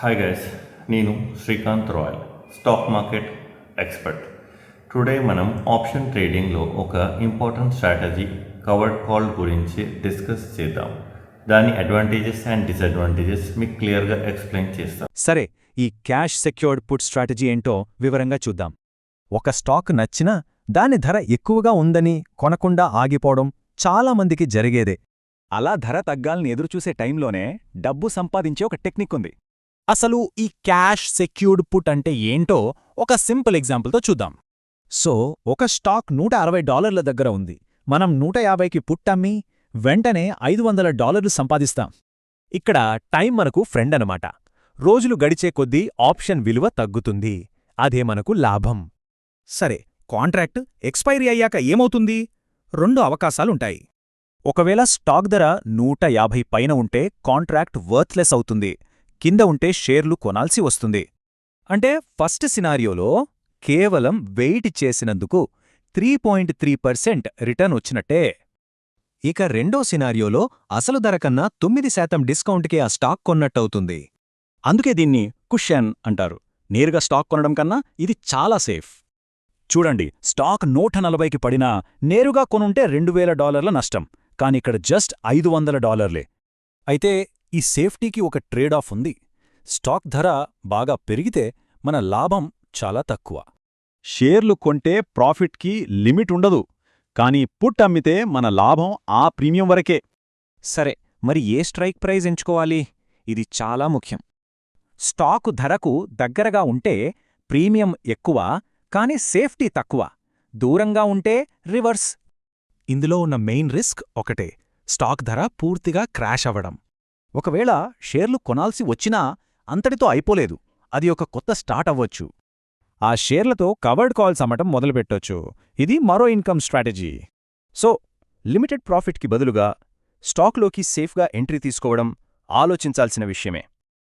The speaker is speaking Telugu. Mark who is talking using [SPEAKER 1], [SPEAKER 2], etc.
[SPEAKER 1] హాయ్ గైస్, నేను Srikanth royal, stock market expert. Today మనం ఆప్షన్ ట్రేడింగ్లో ఒక ఇంపార్టెంట్ స్ట్రాటజీ కవర్డ్ కాల్ గురించి డిస్కస్ చేద్దాం. దాని అడ్వాంటేజెస్ అండ్ డిసడ్వాంటేజెస్ మీకు క్లియర్గా ఎక్స్ప్లెయిన్ చేస్తాం.
[SPEAKER 2] సరే, ఈ క్యాష్ సెక్యూర్డ్ పుట్ స్ట్రాటజీ ఏంటో వివరంగా చూద్దాం. ఒక స్టాక్ నచ్చినా దాని ధర ఎక్కువగా ఉందని కొనకుండా ఆగిపోవడం చాలామందికి జరిగేదే. అలా ధర తగ్గాలని ఎదురుచూసే టైంలోనే డబ్బు సంపాదించే ఒక టెక్నిక్ ఉంది. అసలు ఈ క్యాష్ సెక్యూర్డ్ పుట్ అంటే ఏంటో ఒక సింపుల్ ఎగ్జాంపుల్తో చూద్దాం. సో ఒక స్టాక్ $160 దగ్గర ఉంది. మనం 150కి పుట్ అమ్మి వెంటనే $500 సంపాదిస్తాం. ఇక్కడ టైం మనకు ఫ్రెండ్ అనమాట. రోజులు గడిచే కొద్దీ ఆప్షన్ విలువ తగ్గుతుంది. అదే మనకు లాభం. సరే, కాంట్రాక్ట్ ఎక్స్పైరీ అయ్యాక ఏమవుతుంది? 2 అవకాశాలుంటాయి. ఒకవేళ స్టాక్ ధర 150 పైన ఉంటే కాంట్రాక్ట్ వర్త్లెస్ అవుతుంది. కింద ఉంటే షేర్లు కొనాల్సి వస్తుంది. అంటే ఫస్ట్ సినారియోలో కేవలం వెయిట్ చేసినందుకు 3.3% రిటర్న్ వచ్చినట్టే. ఇక రెండో సినారియోలో అసలు ధర కన్నా 9% డిస్కౌంట్కే ఆ స్టాక్ కొన్నట్టవుతుంది. అందుకే దీన్ని కుషన్ అంటారు. నేరుగా స్టాక్ కొనడం కన్నా ఇది చాలా సేఫ్. చూడండి, స్టాక్ 140కి పడినా నేరుగా కొనుంటే $2000 నష్టం. కానిక్కడ జస్ట్ $500. అయితే ఈ సేఫ్టీకి ఒక ట్రేడ్ ఆఫ్ ఉంది. స్టాక్ ధర బాగా పెరిగితే మన లాభం చాలా తక్కువ. షేర్లు కొంటే ప్రాఫిట్కి లిమిట్ ఉండదు. కానీ పుట్ అమ్మితే మన లాభం ఆ ప్రీమియం వరకే. సరే, మరి ఏ స్ట్రైక్ ప్రైజ్ ఎంచుకోవాలి? ఇది చాలా ముఖ్యం. స్టాకు ధరకు దగ్గరగా ఉంటే ప్రీమియం ఎక్కువ, కానీ సేఫ్టీ తక్కువ. దూరంగా ఉంటే రివర్స్. ఇందులో ఉన్న మెయిన్ రిస్క్ ఒకటే: స్టాక్ ధర పూర్తిగా క్రాష్ అవ్వడం. ఒకవేళ షేర్లు కొనాల్సి వచ్చినా అంతటితో అయిపోలేదు. అది ఒక కొత్త స్టార్ట్ అవ్వచ్చు. ఆ షేర్లతో కవర్డ్ కాల్స్ అమ్మటం మొదలుపెట్టొచ్చు. ఇది మరో ఇన్కమ్ స్ట్రాటజీ. సో లిమిటెడ్ ప్రాఫిట్కి బదులుగా స్టాక్లోకి సేఫ్గా ఎంట్రీ తీసుకోవడం ఆలోచించాల్సిన విషయమే.